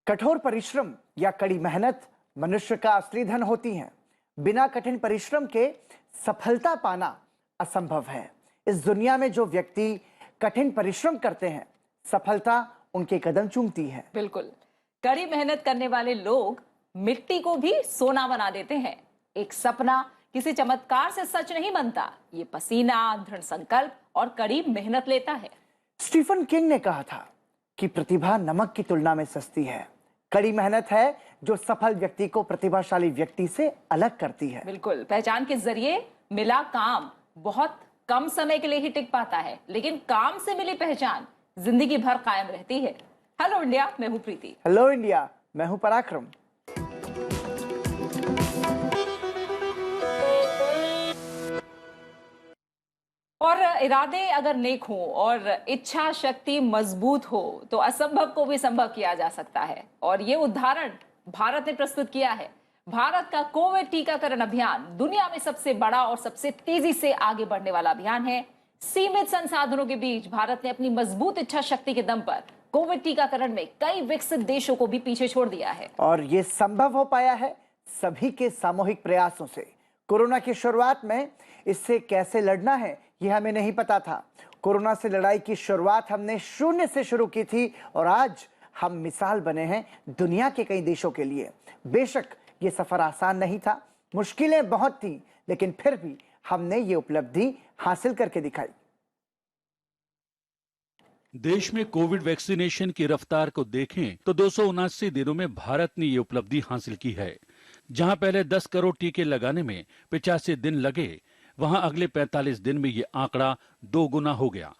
कठोर परिश्रम या कड़ी मेहनत मनुष्य का असली धन होती है। बिना कठिन परिश्रम के सफलता पाना असंभव है। इस दुनिया में जो व्यक्ति कठिन परिश्रम करते हैं, सफलता उनके कदम चूमती है। बिल्कुल, कड़ी मेहनत करने वाले लोग मिट्टी को भी सोना बना देते हैं। एक सपना किसी चमत्कार से सच नहीं बनता, ये पसीना, दृढ़ संकल्प और कड़ी मेहनत लेता है। स्टीफन किंग ने कहा था कि प्रतिभा नमक की तुलना में सस्ती है। कड़ी मेहनत है जो सफल व्यक्ति को प्रतिभाशाली व्यक्ति से अलग करती है। बिल्कुल, पहचान के जरिए मिला काम बहुत कम समय के लिए ही टिक पाता है, लेकिन काम से मिली पहचान जिंदगी भर कायम रहती है। हेलो इंडिया, मैं हूं प्रीति। हेलो इंडिया, मैं हूं पराक्रम। और इरादे अगर नेक हो और इच्छा शक्ति मजबूत हो तो असंभव को भी संभव किया जा सकता है। और ये उदाहरण भारत ने प्रस्तुत किया है। भारत का कोविड टीकाकरण अभियान दुनिया में सबसे बड़ा और सबसे तेजी से आगे बढ़ने वाला अभियान है। सीमित संसाधनों के बीच भारत ने अपनी मजबूत इच्छा शक्ति के दम पर कोविड टीकाकरण में कई विकसित देशों को भी पीछे छोड़ दिया है। और ये संभव हो पाया है सभी के सामूहिक प्रयासों से। कोरोना की शुरुआत में इससे कैसे लड़ना है ये हमें नहीं पता था। कोरोना से लड़ाई की शुरुआत हमने शून्य से शुरू की थी और आज हम मिसाल बने हैं दुनिया के कई देशों के लिए। बेशक ये सफर आसान नहीं था, मुश्किलें बहुत थी, लेकिन फिर भी हमने ये उपलब्धि हासिल करके दिखाई। देश में कोविड वैक्सीनेशन की रफ्तार को देखें तो 279 दिनों में भारत ने ये उपलब्धि हासिल की है। जहां पहले 10 करोड़ टीके लगाने में 85 दिन लगे, वहां अगले 45 दिन में ये आंकड़ा 2 गुना हो गया।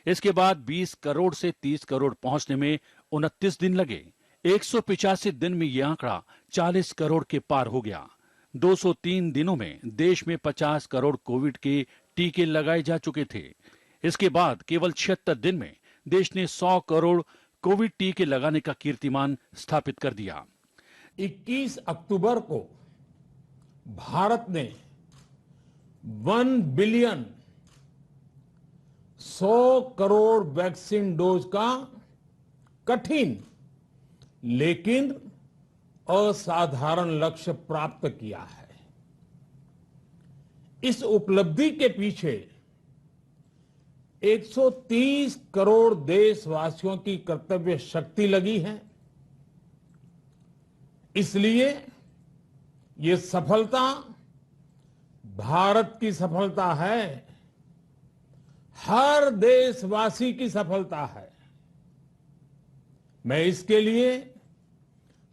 इसके बाद 20 करोड़ से 30 करोड़ पहुंचने में 29 दिन लगे। 185 दिन में ये आंकड़ा 40 करोड़ के पार हो गया। 203 दिनों में देश में 50 करोड़ कोविड के टीके लगाए जा चुके थे। इसके बाद केवल 76 दिन में देश ने 100 करोड़ कोविड टीके लगाने का कीर्तिमान स्थापित कर दिया। 21 अक्टूबर को भारत ने 1 बिलियन 100 करोड़ वैक्सीन डोज का कठिन लेकिन असाधारण लक्ष्य प्राप्त किया है। इस उपलब्धि के पीछे 130 करोड़ देशवासियों की कर्तव्य शक्ति लगी है। इसलिए ये सफलता भारत की सफलता है, हर देशवासी की सफलता है। मैं इसके लिए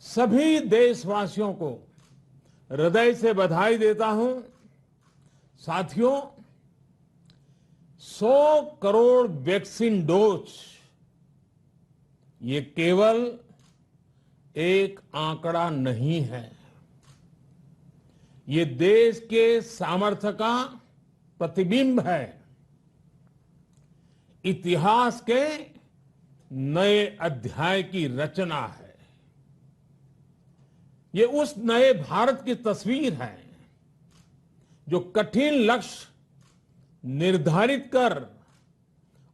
सभी देशवासियों को हृदय से बधाई देता हूं। साथियों, 100 करोड़ वैक्सीन डोज ये केवल एक आंकड़ा नहीं है, ये देश के सामर्थ्य का प्रतिबिंब है। इतिहास के नए अध्याय की रचना है। ये उस नए भारत की तस्वीर है जो कठिन लक्ष्य निर्धारित कर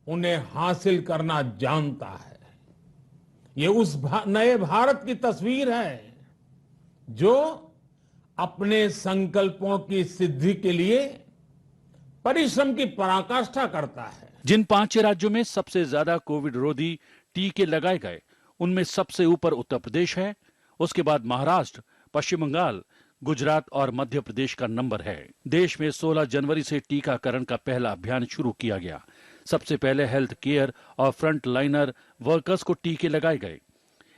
उन्हें हासिल करना जानता है। ये उस नए भारत की तस्वीर है जो अपने संकल्पों की सिद्धि के लिए परिश्रम की पराकाष्ठा करता है। जिन 5 राज्यों में सबसे ज्यादा कोविड रोधी टीके लगाए गए, उनमें सबसे ऊपर उत्तर प्रदेश है। उसके बाद महाराष्ट्र, पश्चिम बंगाल, गुजरात और मध्य प्रदेश का नंबर है। देश में 16 जनवरी से टीकाकरण का पहला अभियान शुरू किया गया। सबसे पहले हेल्थ केयर और फ्रंट लाइनर वर्कर्स को टीके लगाए गए।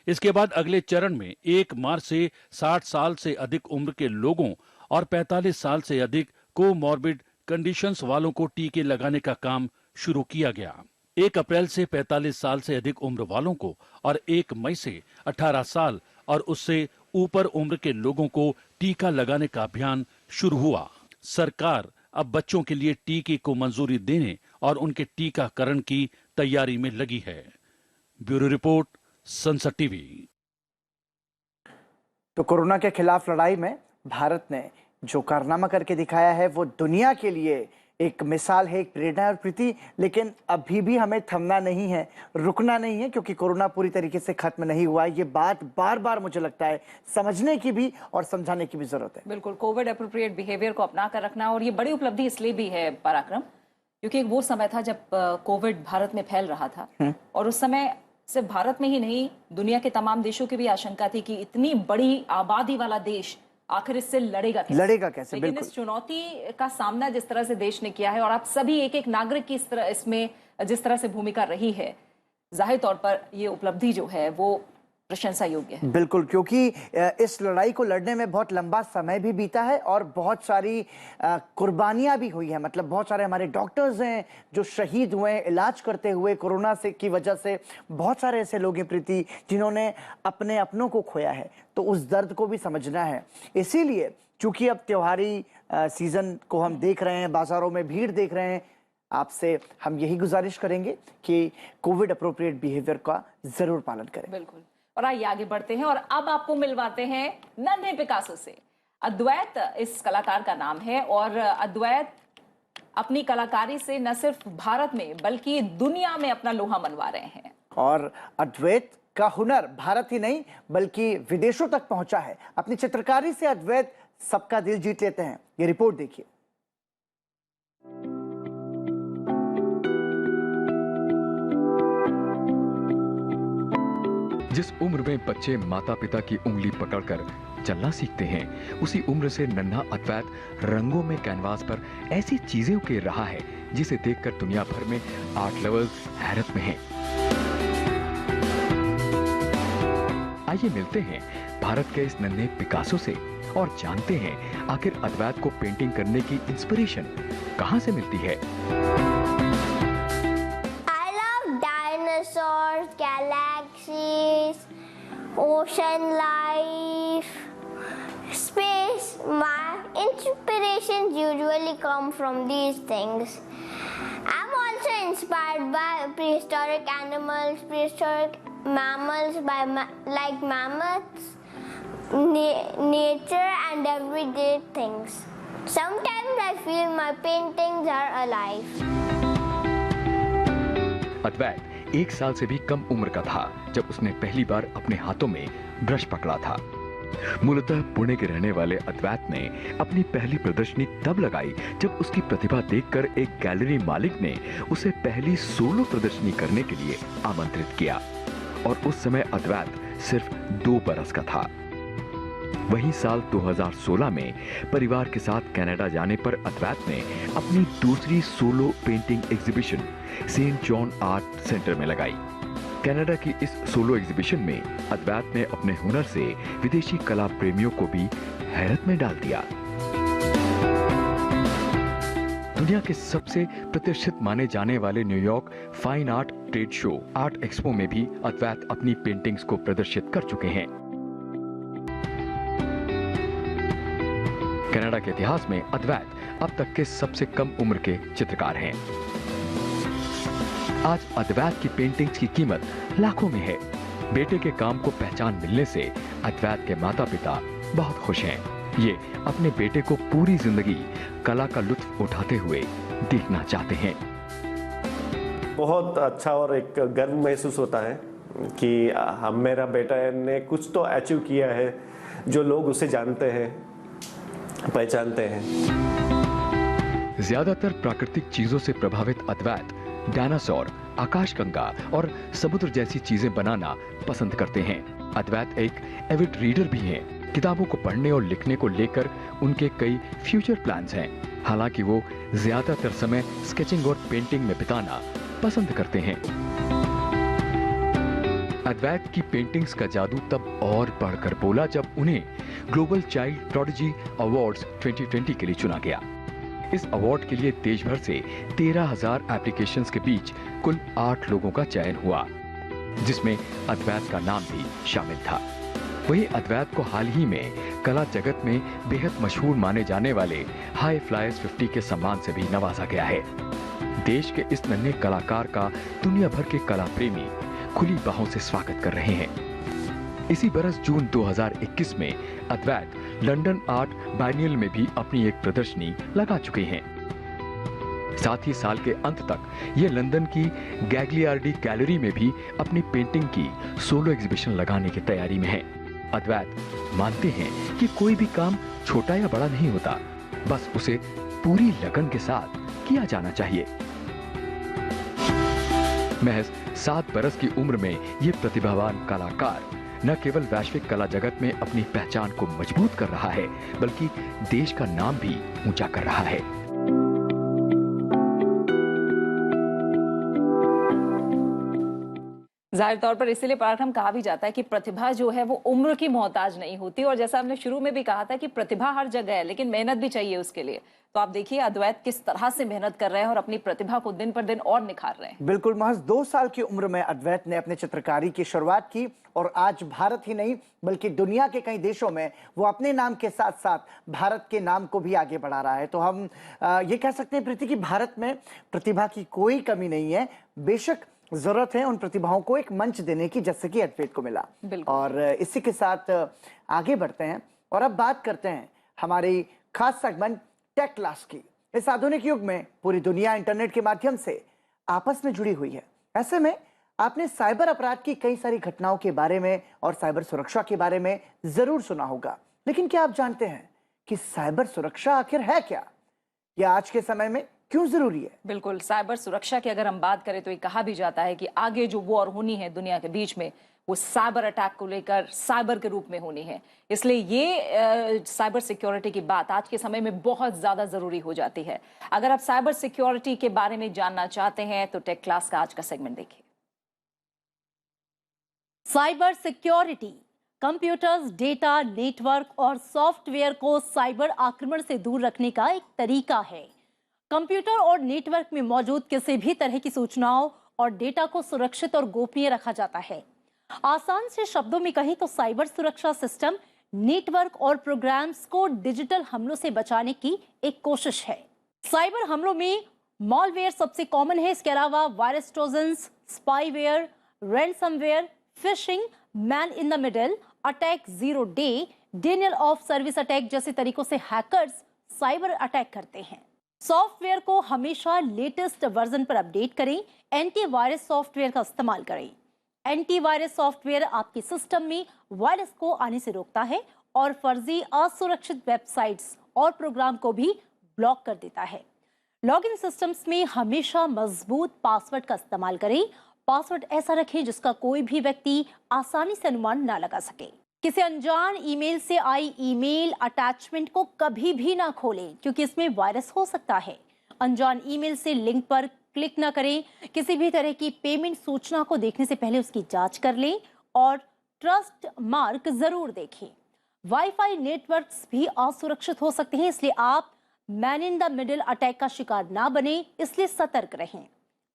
इसके बाद अगले चरण में 1 मार्च से 60 साल से अधिक उम्र के लोगों और 45 साल से अधिक कोमॉर्बिड कंडीशंस वालों को टीके लगाने का काम शुरू किया गया। 1 अप्रैल से 45 साल से अधिक उम्र वालों को और 1 मई से 18 साल और उससे ऊपर उम्र के लोगों को टीका लगाने का अभियान शुरू हुआ। सरकार अब बच्चों के लिए टीके को मंजूरी देने और उनके टीकाकरण की तैयारी में लगी है। ब्यूरो रिपोर्ट, संसद टीवी। तो कोरोना के खिलाफ लड़ाई में भारत ने जो कारनामा करके दिखाया है वो दुनिया के लिए एक मिसाल है, एक प्रेरणा है। और प्रीति, लेकिन अभी भी हमें थमना नहीं है, रुकना नहीं है, क्योंकि कोरोना पूरी तरीके से खत्म नहीं हुआ है। ये बात बार बार मुझे लगता है समझने की भी और समझाने की भी जरूरत है। बिल्कुल, कोविड अप्रोप्रिएट बिहेवियर को अपना कर रखना, और ये बड़ी उपलब्धि इसलिए भी है पराक्रम, क्योंकि वो समय था जब कोविड भारत में फैल रहा था, और उस समय सिर्फ भारत में ही नहीं, दुनिया के तमाम देशों की भी आशंका थी कि इतनी बड़ी आबादी वाला देश आखिर इससे लड़ेगा कैसे। लेकिन बिल्कुल। इस चुनौती का सामना जिस तरह से देश ने किया है, और आप सभी एक एक नागरिक की इसमें जिस तरह से भूमिका रही है, जाहिर तौर पर ये उपलब्धि जो है वो प्रशंसा योग्य है। बिल्कुल, क्योंकि इस लड़ाई को लड़ने में बहुत लंबा समय भी बीता है और बहुत सारी कुर्बानियां भी हुई हैं। मतलब बहुत सारे हमारे डॉक्टर्स हैं जो शहीद हुए हैं इलाज करते हुए कोरोना से की वजह से। बहुत सारे ऐसे लोग हैं प्रीति जिन्होंने अपने अपनों को खोया है, तो उस दर्द को भी समझना है। इसीलिए चूंकि अब त्योहारी सीजन को हम देख रहे हैं, बाजारों में भीड़ देख रहे हैं, आपसे हम यही गुजारिश करेंगे कि कोविड अप्रोप्रिएट बिहेवियर का जरूर पालन करें। बिल्कुल, और आइए आगे बढ़ते हैं, और अब आपको मिलवाते हैं नन्हे पिकासो से। अद्वैत इस कलाकार का नाम है, और अद्वैत अपनी कलाकारी से न सिर्फ भारत में बल्कि दुनिया में अपना लोहा मनवा रहे हैं। और अद्वैत का हुनर भारत ही नहीं बल्कि विदेशों तक पहुंचा है। अपनी चित्रकारी से अद्वैत सबका दिल जीत लेते हैं। ये रिपोर्ट देखिए। जिस उम्र में बच्चे माता पिता की उंगली पकड़कर चलना सीखते हैं, उसी उम्र से नन्हा अद्वैत रंगों में कैनवास पर ऐसी चीजें उकेर रहा है जिसे देखकर दुनिया भर में आर्ट लवर्स हैरत में हैं। आइए मिलते हैं भारत के इस नन्हे पिकासो से और जानते हैं आखिर अद्वैत को पेंटिंग करने की इंस्पिरेशन कहां से मिलती है। Dinosaurs, galaxies, ocean life, space. My inspirations usually come from these things. I'm also inspired by prehistoric animals, prehistoric mammals, like mammoths, nature and everyday things. Sometimes I feel my paintings are alive. अद्वैत 1 साल से भी कम उम्र का था जब उसने पहली बार अपने हाथों में ब्रश पकड़ा था। मूलतः पुणे के रहने वाले अद्वैत ने अपनी पहली प्रदर्शनी तब लगाई जब उसकी प्रतिभा देखकर एक गैलरी मालिक ने उसे पहली सोलो प्रदर्शनी करने के लिए आमंत्रित किया, और उस समय अद्वैत सिर्फ 2 बरस का था। वहीं साल 2016 में परिवार के साथ कनाडा जाने पर अद्वैत ने अपनी दूसरी solo painting exhibition Saint John art centre में लगाई। कनाडा की इस सोलो एग्जीबिशन में अद्वैत ने अपने हुनर से विदेशी कला प्रेमियों को भी हैरत में डाल दिया। दुनिया के सबसे प्रतिष्ठित माने जाने वाले New York fine art trade show art expo में भी अद्वैत अपनी पेंटिंग्स को प्रदर्शित कर चुके हैं। कनाडा के इतिहास में अद्वैत अब तक के सबसे कम उम्र के चित्रकार हैं। आज अद्वैत की पेंटिंग्स की कीमत लाखों में है। बेटे के काम को पहचान मिलने से अद्वैत के माता पिता बहुत खुश हैं। ये अपने बेटे को पूरी जिंदगी कला का लुत्फ उठाते हुए देखना चाहते हैं। बहुत अच्छा और एक गर्व महसूस होता है कि मेरा बेटा ने कुछ तो अचीव किया है जो लोग उसे जानते हैं, पहचानते हैं। ज्यादातर प्राकृतिक चीजों से प्रभावित अद्वैत डायनासोर, आकाशगंगा और समुद्र जैसी चीजें बनाना पसंद करते हैं। अद्वैत एक एविड रीडर भी हैं। किताबों को पढ़ने और लिखने को लेकर उनके कई फ्यूचर प्लान्स हैं। हालांकि वो ज्यादातर समय स्केचिंग और पेंटिंग में बिताना पसंद करते हैं। अद्वैत की पेंटिंग्स का जादू तब और बढ़कर बोला जब उन्हें ग्लोबल चाइल्ड प्रोडिजी अवार्ड्स 2020 के लिए चुना गया। इस अवार्ड के लिए देश भर से 13,000 एप्लीकेशंस के बीच कुल 8 लोगों का चयन हुआ, जिसमें अद्वैत का नाम भी शामिल था। वहीं अद्वैत को हाल ही में कला जगत में बेहद मशहूर माने जाने वाले हाई फ्लायर्स 50 के सम्मान से भी नवाजा गया है। देश के इस नन्हे कलाकार का दुनिया भर के कला प्रेमी खुली बाहों से स्वागत कर रहे हैं। इसी बरस जून 2021 में अद्वैत लंदन आर्ट बाइनियल में भी अपनी एक प्रदर्शनी लगा चुके हैं। साथ ही साल के अंत तक ये लंदन की गैग्लियार्डी गैलरी में भी अपनी पेंटिंग की सोलो एग्जीबिशन लगाने की तैयारी में है। अद्वैत मानते हैं कि कोई भी काम छोटा या बड़ा नहीं होता, बस उसे पूरी लगन के साथ किया जाना चाहिए। महज 7 बरस की उम्र में ये प्रतिभावान कलाकार न केवल वैश्विक कला जगत में अपनी पहचान को मजबूत कर रहा है, बल्कि देश का नाम भी ऊंचा कर रहा है। जाहिर तौर पर इसीलिए पराक्रम कहा भी जाता है कि प्रतिभा जो है वो उम्र की मोहताज नहीं होती, और जैसा हमने शुरू में भी कहा था कि प्रतिभा हर जगह है, लेकिन मेहनत भी चाहिए उसके लिए। तो आप देखिए अद्वैत किस तरह से मेहनत कर रहे हैं और अपनी प्रतिभा को दिन पर दिन और निखार रहे हैं। बिल्कुल, महज 2 साल की उम्र में अद्वैत ने अपने चित्रकारी की शुरुआत की और आज भारत ही नहीं बल्कि दुनिया के कई देशों में वो अपने नाम के साथ साथ भारत के नाम को भी आगे बढ़ा रहा है। तो हम ये कह सकते हैं प्रीति कि भारत में प्रतिभा की कोई कमी नहीं है। बेशक जरूरत है उन प्रतिभाओं को एक मंच देने की, जैसे कि अद्वैत को मिला। और इसी के साथ आगे बढ़ते हैं और अब बात करते हैं हमारी खास सेगमेंट टेक क्लास की। इस आधुनिक युग में पूरी दुनिया इंटरनेट के माध्यम से आपस में जुड़ी हुई है। ऐसे में आपने साइबर अपराध की कई सारी घटनाओं के बारे में और साइबर सुरक्षा के बारे में जरूर सुना होगा, लेकिन क्या आप जानते हैं कि साइबर सुरक्षा आखिर है क्या? यह आज के समय में क्यों जरूरी है? बिल्कुल, साइबर सुरक्षा की अगर हम बात करें तो ये कहा भी जाता है कि आगे जो वॉर होनी है दुनिया के बीच में, वो साइबर अटैक को लेकर साइबर के रूप में होनी है। इसलिए ये साइबर सिक्योरिटी की बात आज के समय में बहुत ज्यादा जरूरी हो जाती है। अगर आप साइबर सिक्योरिटी के बारे में जानना चाहते हैं तो टेक क्लास का आज का सेगमेंट देखिए। Cyber security computers, data, network और सॉफ्टवेयर को साइबर आक्रमण से दूर रखने का एक तरीका है। कंप्यूटर और नेटवर्क में मौजूद किसी भी तरह की सूचनाओं और डेटा को सुरक्षित और गोपनीय रखा जाता है। आसान से शब्दों में कहें तो साइबर सुरक्षा सिस्टम नेटवर्क और प्रोग्राम्स को डिजिटल हमलों से बचाने की एक कोशिश है। साइबर हमलों में मॉलवेयर सबसे कॉमन है। इसके अलावा virus trojans, spyware, ransomware, phishing, man in the middle attack, zero day, denial of service attack जैसे तरीकों से हैकर्स साइबर अटैक करते हैं। सॉफ्टवेयर को हमेशा लेटेस्ट वर्जन पर अपडेट करें। एंटीवायरस सॉफ्टवेयर का इस्तेमाल करें। एंटीवायरस सॉफ्टवेयर आपके सिस्टम में वायरस को आने से रोकता है और फर्जी असुरक्षित वेबसाइट्स और प्रोग्राम को भी ब्लॉक कर देता है। लॉगिन सिस्टम्स में हमेशा मजबूत पासवर्ड का इस्तेमाल करें। पासवर्ड ऐसा रखें जिसका कोई भी व्यक्ति आसानी से अनुमान ना लगा सके। किसी अनजान ईमेल से आई ईमेल अटैचमेंट को कभी भी ना खोलें, क्योंकि इसमें वायरस हो सकता है। अनजान ईमेल से लिंक पर क्लिक ना करें। किसी भी तरह की पेमेंट सूचना को देखने से पहले उसकी जांच कर लें और ट्रस्ट मार्क जरूर देखें। वाईफाई नेटवर्क्स भी असुरक्षित हो सकते हैं, इसलिए आप man in the middle attack का शिकार ना बने, इसलिए सतर्क रहें।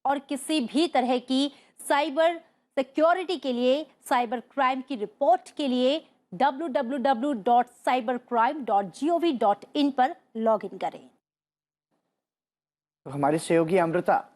और किसी भी तरह की साइबर सिक्योरिटी के लिए, साइबर क्राइम की रिपोर्ट के लिए www.cybercrime.gov.in पर लॉगिन करें। तो हमारी सहयोगी अमृता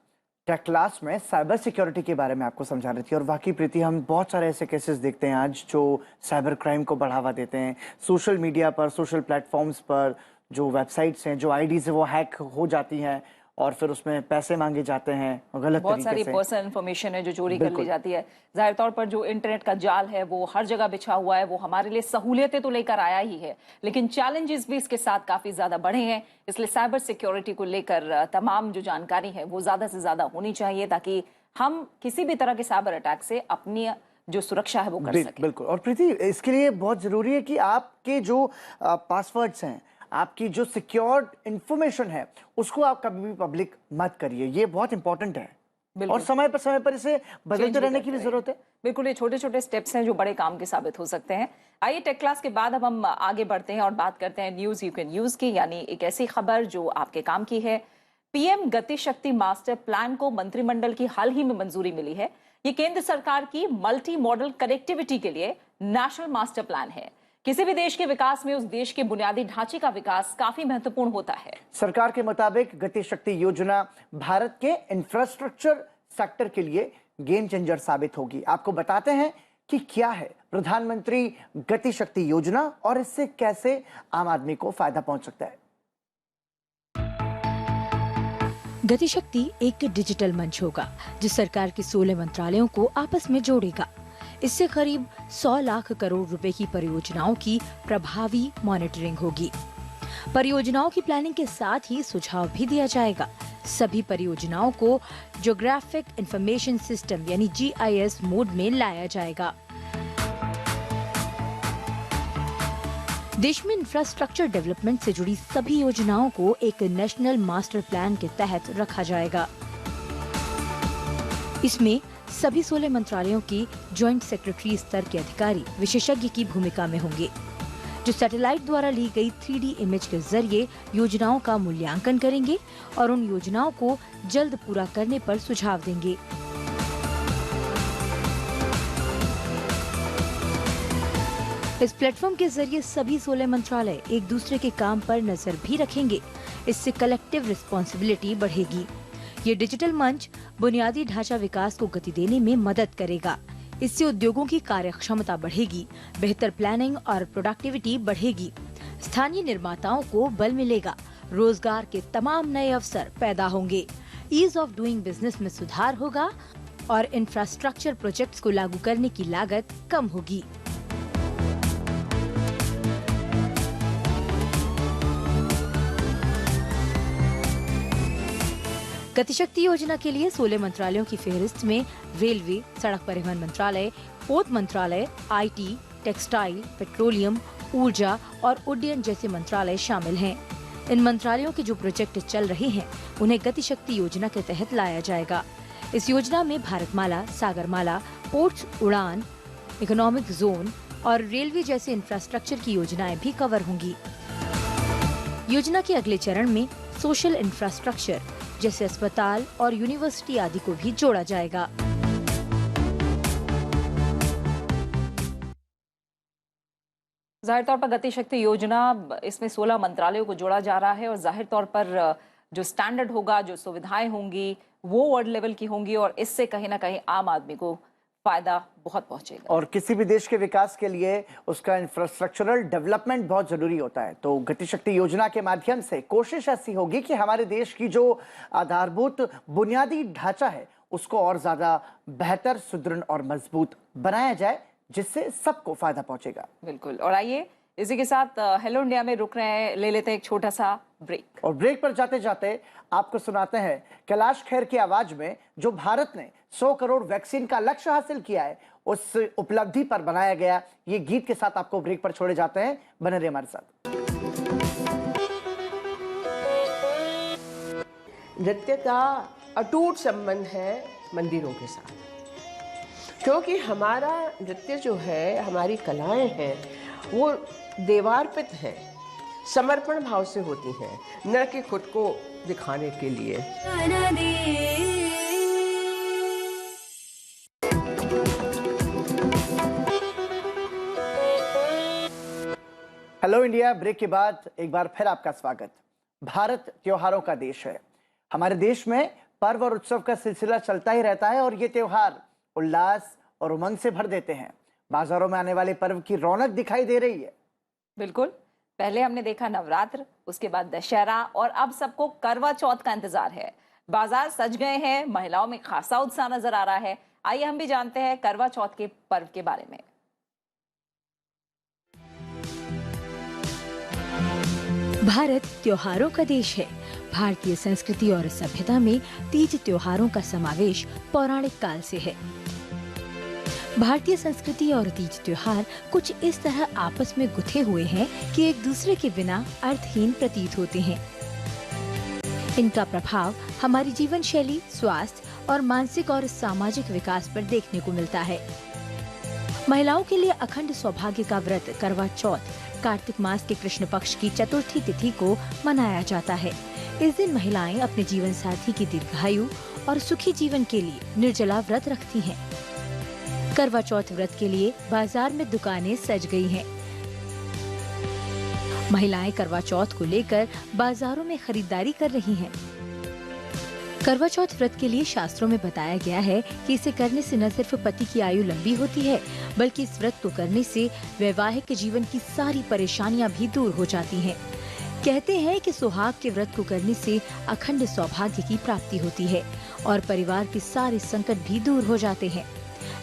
टेक क्लास में साइबर सिक्योरिटी के बारे में आपको समझा रही थी। और वाकई प्रीति, हम बहुत सारे ऐसे केसेस देखते हैं आज जो साइबर क्राइम को बढ़ावा देते हैं। सोशल मीडिया पर, सोशल प्लेटफॉर्म्स पर जो वेबसाइट्स हैं, जो आईडीज है वो हैक हो जाती हैं और फिर उसमें पैसे मांगे जाते हैं गलत बहुत तरीके से। सारी पर्सनल इन्फॉर्मेशन है जो चोरी कर ली जाती है। जाहिर तौर पर जो इंटरनेट का जाल है वो हर जगह बिछा हुआ है। वो हमारे लिए सहूलियतें तो लेकर आया ही है, लेकिन चैलेंजेस भी इसके साथ काफी ज्यादा बढ़े हैं। इसलिए साइबर सिक्योरिटी को लेकर तमाम जो जानकारी है वो ज्यादा से ज्यादा होनी चाहिए, ताकि हम किसी भी तरह के साइबर अटैक से अपनी जो सुरक्षा है वो कर सकें। बिल्कुल। और प्रीति, इसके लिए बहुत जरूरी है कि आपके जो पासवर्ड्स हैं, आपकी जो सिक्योर्ड इंफॉर्मेशन है, उसको आप कभी भी पब्लिक मत करिए। ये बहुत इंपॉर्टेंट है और समय पर इसे बदलते रहने की भी जरूरत है। बिल्कुल, ये छोटे छोटे स्टेप्स हैं जो बड़े काम के साबित हो सकते हैं। आइए टेक क्लास के बाद अब हम आगे बढ़ते हैं और बात करते हैं न्यूज यू कैन यूज की, यानी एक ऐसी खबर जो आपके काम की है। पीएम गति शक्ति मास्टर प्लान को मंत्रिमंडल की हाल ही में मंजूरी मिली है। ये केंद्र सरकार की मल्टी मॉडल कनेक्टिविटी के लिए नेशनल मास्टर प्लान है। किसी भी देश के विकास में उस देश के बुनियादी ढांचे का विकास काफी महत्वपूर्ण होता है। सरकार के मुताबिक गति शक्ति योजना भारत के इंफ्रास्ट्रक्चर सेक्टर के लिए गेम चेंजर साबित होगी। आपको बताते हैं कि क्या है प्रधानमंत्री गति शक्ति योजना और इससे कैसे आम आदमी को फायदा पहुंच सकता है। गतिशक्ति एक डिजिटल मंच होगा जो सरकार के 16 मंत्रालयों को आपस में जोड़ेगा। इससे करीब 100 लाख करोड़ रुपए की परियोजनाओं की प्रभावी मॉनिटरिंग होगी। परियोजनाओं की प्लानिंग के साथ ही सुझाव भी दिया जाएगा। सभी परियोजनाओं को ज्योग्राफिक इंफॉर्मेशन सिस्टम यानी GIS मोड में लाया जाएगा। देश में इंफ्रास्ट्रक्चर डेवलपमेंट से जुड़ी सभी योजनाओं को एक नेशनल मास्टर प्लान के तहत रखा जाएगा। इसमें सभी 16 मंत्रालयों के जॉइंट सेक्रेटरी स्तर के अधिकारी विशेषज्ञ की भूमिका में होंगे, जो सैटेलाइट द्वारा ली गई 3D इमेज के जरिए योजनाओं का मूल्यांकन करेंगे और उन योजनाओं को जल्द पूरा करने पर सुझाव देंगे। इस प्लेटफॉर्म के जरिए सभी 16 मंत्रालय एक दूसरे के काम पर नजर भी रखेंगे। इससे कलेक्टिव रिस्पॉन्सिबिलिटी बढ़ेगी। ये डिजिटल मंच बुनियादी ढांचा विकास को गति देने में मदद करेगा। इससे उद्योगों की कार्यक्षमता बढ़ेगी, बेहतर प्लानिंग और प्रोडक्टिविटी बढ़ेगी। स्थानीय निर्माताओं को बल मिलेगा, रोजगार के तमाम नए अवसर पैदा होंगे, ईज ऑफ डूइंग बिजनेस में सुधार होगा और इंफ्रास्ट्रक्चर प्रोजेक्ट्स को लागू करने की लागत कम होगी। गतिशक्ति योजना के लिए 16 मंत्रालयों की फेहरिस्त में रेलवे, सड़क परिवहन मंत्रालय, पोत मंत्रालय, IT, टेक्सटाइल, पेट्रोलियम, ऊर्जा और उड्डयन जैसे मंत्रालय शामिल हैं। इन मंत्रालयों के जो प्रोजेक्ट चल रहे हैं उन्हें गतिशक्ति योजना के तहत लाया जाएगा। इस योजना में भारतमाला, सागरमाला, पोर्ट्स, उड़ान, इकोनॉमिक जोन और रेलवे जैसे इंफ्रास्ट्रक्चर की योजनाएं भी कवर होंगी। योजना के अगले चरण में सोशल इंफ्रास्ट्रक्चर जैसे अस्पताल और यूनिवर्सिटी आदि को भी जोड़ा जाएगा। जाहिर तौर पर गतिशक्ति योजना, इसमें 16 मंत्रालयों को जोड़ा जा रहा है और जाहिर तौर पर जो स्टैंडर्ड होगा, जो सुविधाएं होंगी वो वर्ल्ड लेवल की होंगी और इससे कहीं ना कहीं आम आदमी को फायदा बहुत पहुंचेगा। और किसी भी देश के विकास के लिए उसका इंफ्रास्ट्रक्चरल डेवलपमेंट बहुत जरूरी होता है। तो गतिशक्ति योजना के माध्यम से कोशिश ऐसी होगी कि हमारे देश की जो आधारभूत बुनियादी ढांचा है उसको और ज्यादा बेहतर, सुदृढ़ और मजबूत बनाया जाए, जिससे सबको फायदा पहुंचेगा। बिल्कुल। और आइए इसी के साथ हेलो इंडिया में रुक रहे हैं, ले लेते हैं एक छोटा सा ब्रेक। और ब्रेक पर जाते जाते आपको सुनाते हैं कैलाश खेर की आवाज में जो भारत ने 100 करोड़ वैक्सीन का लक्ष्य हासिल किया है, उस उपलब्धि पर बनाया गया ये गीत के साथ आपको ब्रेक पर छोड़े जाते हैं। बने रहिए हमारे साथ। नृत्य का अटूट संबंध है मंदिरों के साथ, क्योंकि हमारा नृत्य जो है, हमारी कलाएं हैं, वो देवार्पित है, समर्पण भाव से होती हैं, न कि खुद को दिखाने के लिए। हेलो इंडिया ब्रेक के बाद एक बार फिर आपका स्वागत। भारत त्योहारों का देश है। हमारे देश में पर्व और उत्सव का सिलसिला चलता ही रहता है और ये त्योहार उल्लास और उमंग से भर देते हैं। बाजारों में आने वाले पर्व की रौनक दिखाई दे रही है। बिल्कुल। पहले हमने देखा नवरात्र, उसके बाद दशहरा और अब सबको करवा चौथ का इंतजार है। बाजार सज गए हैं, महिलाओं में खासा उत्साह नजर आ रहा है। आइए हम भी जानते हैं करवा चौथ के पर्व के बारे में। भारत त्योहारों का देश है। भारतीय संस्कृति और सभ्यता में तीज त्योहारों का समावेश पौराणिक काल से है। भारतीय संस्कृति और तीज त्योहार कुछ इस तरह आपस में गुथे हुए हैं कि एक दूसरे के बिना अर्थहीन प्रतीत होते हैं। इनका प्रभाव हमारी जीवन शैली, स्वास्थ्य और मानसिक और सामाजिक विकास पर देखने को मिलता है। महिलाओं के लिए अखंड सौभाग्य का व्रत करवा चौथ कार्तिक मास के कृष्ण पक्ष की चतुर्थी तिथि को मनाया जाता है। इस दिन महिलाएं अपने जीवन साथी की दीर्घायु और सुखी जीवन के लिए निर्जला व्रत रखती हैं। करवा चौथ व्रत के लिए बाजार में दुकानें सज गई हैं। महिलाएं करवा चौथ को लेकर बाजारों में खरीदारी कर रही हैं। करवा चौथ व्रत के लिए शास्त्रों में बताया गया है कि इसे करने से न सिर्फ पति की आयु लंबी होती है, बल्कि इस व्रत को करने से वैवाहिक जीवन की सारी परेशानियां भी दूर हो जाती हैं। कहते हैं कि सुहाग के व्रत को करने से अखंड सौभाग्य की प्राप्ति होती है और परिवार के सारे संकट भी दूर हो जाते हैं।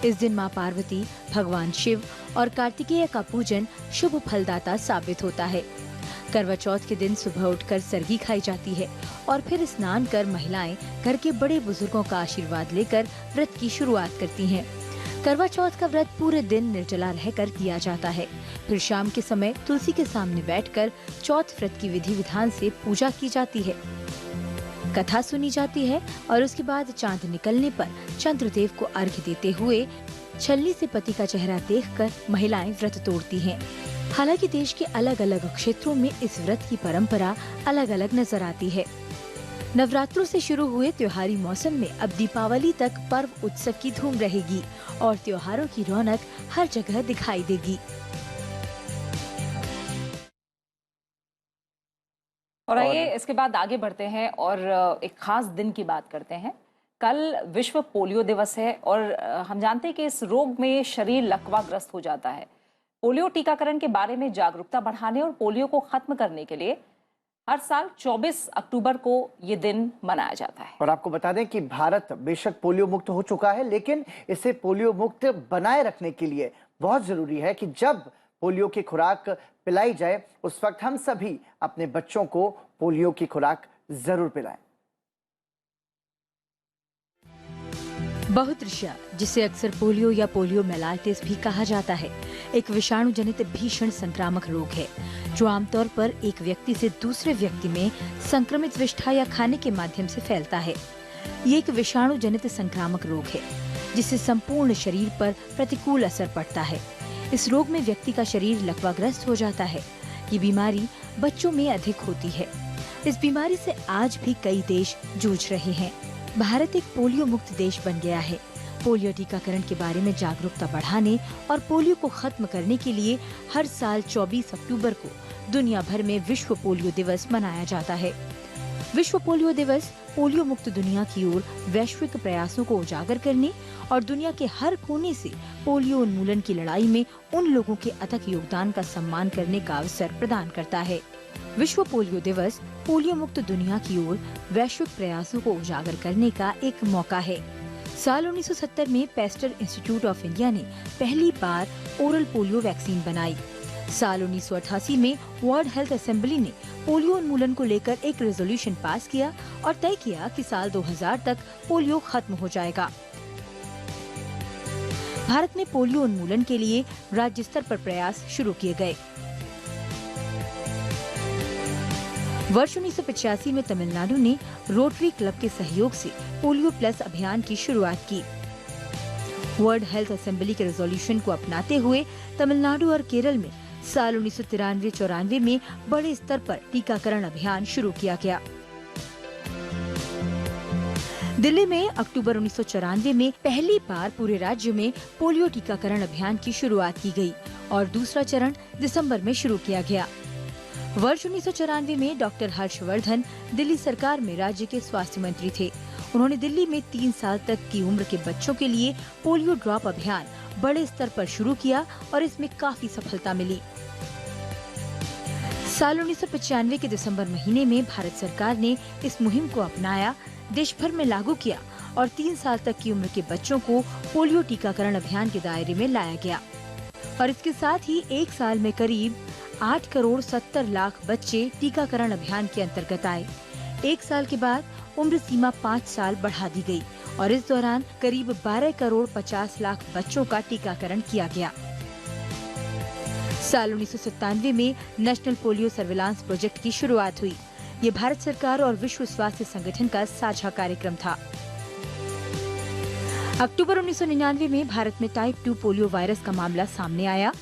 इस दिन मां पार्वती, भगवान शिव और कार्तिकेय का पूजन शुभ फलदाता साबित होता है। करवा चौथ के दिन सुबह उठकर सरगी खाई जाती है और फिर स्नान कर महिलाएं घर के बड़े बुजुर्गों का आशीर्वाद लेकर व्रत की शुरुआत करती हैं। करवा चौथ का व्रत पूरे दिन निर्जला रहकर किया जाता है। फिर शाम के समय तुलसी के सामने बैठकर चौथ व्रत की विधि विधान से पूजा की जाती है, कथा सुनी जाती है और उसके बाद चांद निकलने पर चंद्रदेव को अर्घ्य देते हुए छलनी से पति का चेहरा देखकर महिलाएं व्रत तोड़ती हैं। हालांकि देश के अलग अलग क्षेत्रों में इस व्रत की परंपरा अलग अलग नजर आती है। नवरात्रों से शुरू हुए त्योहारी मौसम में अब दीपावली तक पर्व उत्सव की धूम रहेगी और त्योहारों की रौनक हर जगह दिखाई देगी। और आइए इसके बाद आगे बढ़ते हैं और एक खास दिन की बात करते हैं। कल विश्व पोलियो दिवस है और हम जानते हैं कि इस रोग में शरीर लकवाग्रस्त हो जाता है। पोलियो टीकाकरण के बारे में जागरूकता बढ़ाने और पोलियो को खत्म करने के लिए हर साल 24 अक्टूबर को ये दिन मनाया जाता है। और आपको बता दें कि भारत बेशक पोलियो मुक्त हो चुका है, लेकिन इसे पोलियो मुक्त बनाए रखने के लिए बहुत जरूरी है कि जब पोलियो की खुराक पिलाई जाए उस वक्त हम सभी अपने बच्चों को पोलियो की खुराक जरूर पिलाएं। बहुदृश्य, जिसे अक्सर पोलियो या पोलियोमेलाइटिस भी कहा जाता है, एक विषाणु जनित भीषण संक्रामक रोग है जो आमतौर पर एक व्यक्ति से दूसरे व्यक्ति में संक्रमित विष्ठा या खाने के माध्यम से फैलता है। ये एक विषाणु जनित संक्रामक रोग है जिससे संपूर्ण शरीर पर प्रतिकूल असर पड़ता है। इस रोग में व्यक्ति का शरीर लकवाग्रस्त हो जाता है। ये बीमारी बच्चों में अधिक होती है। इस बीमारी से आज भी कई देश जूझ रहे हैं। भारत एक पोलियो मुक्त देश बन गया है। पोलियो टीकाकरण के बारे में जागरूकता बढ़ाने और पोलियो को खत्म करने के लिए हर साल 24 अक्टूबर को दुनिया भर में विश्व पोलियो दिवस मनाया जाता है। विश्व पोलियो दिवस पोलियो मुक्त दुनिया की ओर वैश्विक प्रयासों को उजागर करने और दुनिया के हर कोने से पोलियो उन्मूलन की लड़ाई में उन लोगों के अथक योगदान का सम्मान करने का अवसर प्रदान करता है। विश्व पोलियो दिवस पोलियो मुक्त दुनिया की ओर वैश्विक प्रयासों को उजागर करने का एक मौका है। साल 1970 में पेस्टर इंस्टीट्यूट ऑफ इंडिया ने पहली बार ओरल पोलियो वैक्सीन बनाई। साल 1988 में वर्ल्ड हेल्थ असेंबली ने पोलियो उन्मूलन को लेकर एक रेजोल्यूशन पास किया और तय किया कि साल 2000 तक पोलियो खत्म हो जाएगा। भारत में पोलियो उन्मूलन के लिए राज्य स्तर पर प्रयास शुरू किए गए। वर्ष 1985 में तमिलनाडु ने रोटरी क्लब के सहयोग से पोलियो प्लस अभियान की शुरुआत की। वर्ल्ड हेल्थ असेंबली के रेजोल्यूशन को अपनाते हुए तमिलनाडु और केरल में साल 1993-94 में बड़े स्तर पर टीकाकरण अभियान शुरू किया गया। दिल्ली में अक्टूबर 1994 में पहली बार पूरे राज्य में पोलियो टीकाकरण अभियान की शुरुआत की गई और दूसरा चरण दिसंबर में शुरू किया गया। वर्ष 1994 में डॉक्टर हर्षवर्धन दिल्ली सरकार में राज्य के स्वास्थ्य मंत्री थे। उन्होंने दिल्ली में 3 साल तक की उम्र के बच्चों के लिए पोलियो ड्रॉप अभियान बड़े स्तर पर शुरू किया और इसमें काफी सफलता मिली। साल 1995 के दिसंबर महीने में भारत सरकार ने इस मुहिम को अपनाया, देश भर में लागू किया और 3 साल तक की उम्र के बच्चों को पोलियो टीकाकरण अभियान के दायरे में लाया गया। और इसके साथ ही एक साल में करीब 8 करोड़ 70 लाख बच्चे टीकाकरण अभियान के अंतर्गत आए। एक साल के बाद उम्र सीमा 5 साल बढ़ा दी गई और इस दौरान करीब 12 करोड़ 50 लाख बच्चों का टीकाकरण किया गया। साल 1997 में नेशनल पोलियो सर्विलांस प्रोजेक्ट की शुरुआत हुई। ये भारत सरकार और विश्व स्वास्थ्य संगठन का साझा कार्यक्रम था। अक्टूबर 1999 में भारत में टाइप 2 पोलियो वायरस का मामला सामने आया,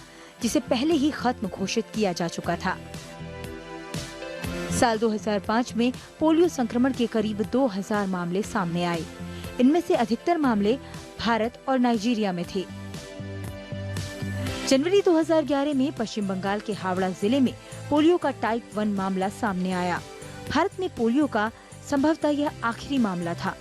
जिसे पहले ही खत्म घोषित किया जा चुका था। साल 2005 में पोलियो संक्रमण के करीब 2000 मामले सामने आए। इनमें से अधिकतर मामले भारत और नाइजीरिया में थे। जनवरी 2011 में पश्चिम बंगाल के हावड़ा जिले में पोलियो का टाइप 1 मामला सामने आया। भारत में पोलियो का संभवतः यह आखिरी मामला था।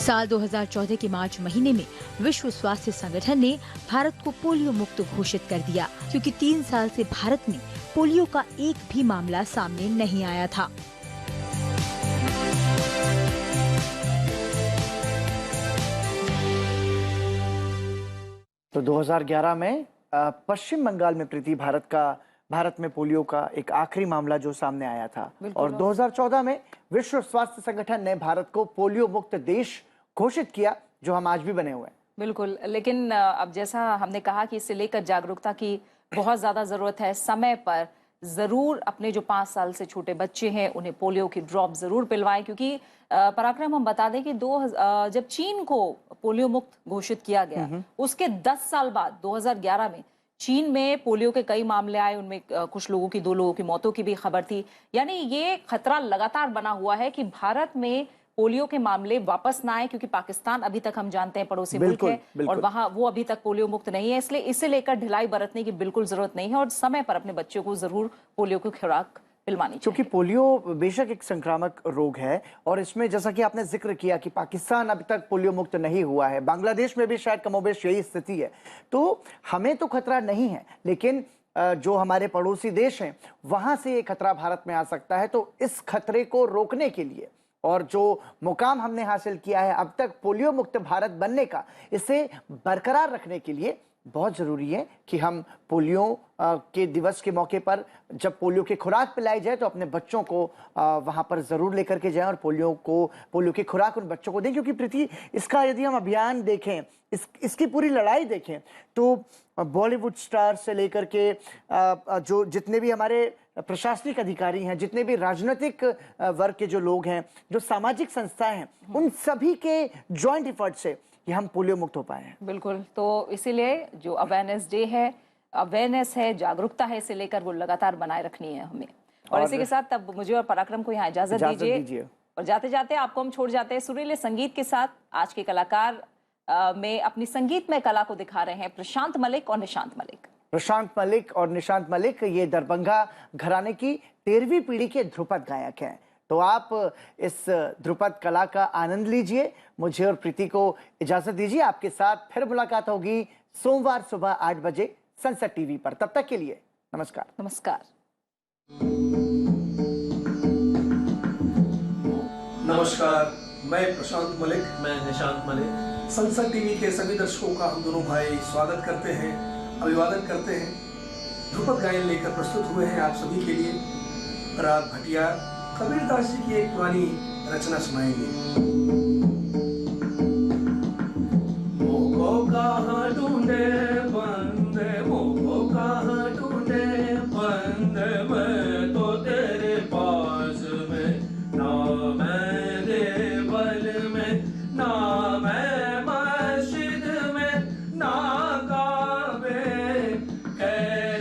साल 2014 के मार्च महीने में विश्व स्वास्थ्य संगठन ने भारत को पोलियो मुक्त घोषित कर दिया, क्योंकि 3 साल से भारत में पोलियो का एक भी मामला सामने नहीं आया था। तो 2011 में पश्चिम बंगाल में प्रीति भारत में पोलियो का एक आखिरी मामला जो सामने आया था, और 2014 में विश्व स्वास्थ्य संगठन ने भारत को पोलियो मुक्त देश घोषित किया, जो हम आज भी बने हुए हैं। बिल्कुल, लेकिन अब जैसा हमने कहा कि इसे लेकर जागरूकता की बहुत ज्यादा जरूरत है। समय पर जरूर अपने जो 5 साल से छोटे बच्चे हैं उन्हें पोलियो की ड्रॉप जरूर पिलवाएं, क्योंकि पराक्रम हम बता दें कि जब चीन को पोलियो मुक्त घोषित किया गया, उसके 10 साल बाद 2011 में चीन में पोलियो के कई मामले आए, उनमें कुछ लोगों की 2 लोगों की मौतों की भी खबर थी। यानी ये खतरा लगातार बना हुआ है कि भारत में पोलियो के मामले वापस ना आए, क्योंकि पाकिस्तान अभी तक हम जानते हैं पड़ोसी मुल्क है और वहां वो अभी तक पोलियो मुक्त नहीं है। इसलिए इसे लेकर ढिलाई बरतने की बिल्कुल जरूरत नहीं है और समय पर अपने बच्चों को जरूर पोलियो की खुराक पिलवानी, क्योंकि पोलियो बेशक एक संक्रामक रोग है और इसमें जैसा कि आपने जिक्र किया कि पाकिस्तान अभी तक पोलियो मुक्त नहीं हुआ है, बांग्लादेश में भी शायद कमोबेश यही स्थिति है। तो हमें तो खतरा नहीं है, लेकिन जो हमारे पड़ोसी देश हैं वहां से ये खतरा भारत में आ सकता है। तो इस खतरे को रोकने के लिए और जो मुकाम हमने हासिल किया है अब तक पोलियो मुक्त भारत बनने का, इसे बरकरार रखने के लिए बहुत ज़रूरी है कि हम पोलियो के दिवस के मौके पर जब पोलियो की खुराक पिलाई जाए तो अपने बच्चों को वहाँ पर ज़रूर लेकर के जाएं और पोलियो की खुराक उन बच्चों को दें। क्योंकि प्रीति, इसका यदि हम अभियान देखें, इसकी पूरी लड़ाई देखें, तो बॉलीवुड स्टार से लेकर के जो जितने भी हमारे प्रशासनिक अधिकारी हैं, जितने भी राजनीतिक वर्ग के जो लोग हैं, जो सामाजिक संस्थाएं हैं, उन सभी के जॉइंट एफर्ट से ये हम पोलियो मुक्त हो पाए हैं। बिल्कुल, तो इसीलिए जो अवेयरनेस डे है, अवेयरनेस है, जागरूकता है, इसे लेकर वो लगातार बनाए रखनी है हमें। और इसी के साथ तब मुझे और पराक्रम को यहाँ इजाजत दीजिए और जाते जाते आपको हम छोड़ जाते हैं सुरीले संगीत के साथ। आज के कलाकार में अपनी संगीतमय कला को दिखा रहे हैं प्रशांत मलिक और निशांत मलिक। प्रशांत मलिक और निशांत मलिक ये दरभंगा घराने की 13वीं पीढ़ी के ध्रुपद गायक हैं। तो आप इस ध्रुपद कला का आनंद लीजिए। मुझे और प्रीति को इजाजत दीजिए। आपके साथ फिर मुलाकात होगी सोमवार सुबह 8 बजे सनसेट टीवी पर। तब तक के लिए नमस्कार। नमस्कार। नमस्कार, मैं प्रशांत मलिक, मैं निशांत मलिक। सनसेट टीवी के सभी दर्शकों का हम दोनों भाई स्वागत करते हैं, अभिवादन करते हैं। ध्रुपद गायन लेकर प्रस्तुत हुए हैं आप सभी के लिए। राग भटिया कबीरदास जी की एक पुरानी रचना सुनाएंगे। मोको कहाँ ढूंढे बंदे, मोको कहाँ ढूंढे बंदे, मैं तो तेरे पास में, ना मैं देवल में, ना मैं मस्जिद में, ना काबे कैलाश,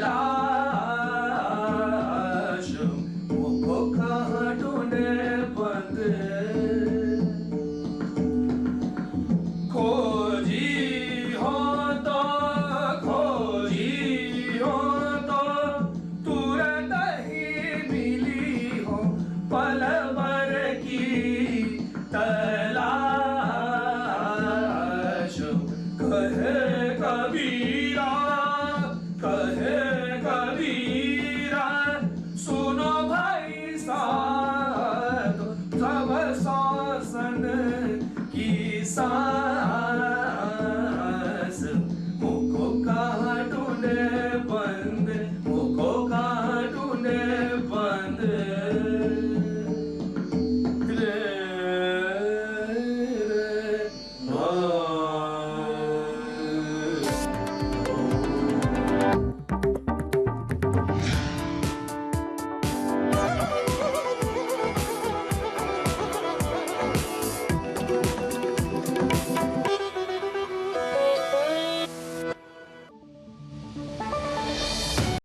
मोको कहाँ ढूंढे बंदे। खोजी हो तो तुरंत ही मिली हो, पल भर की तलाश, कहे कभी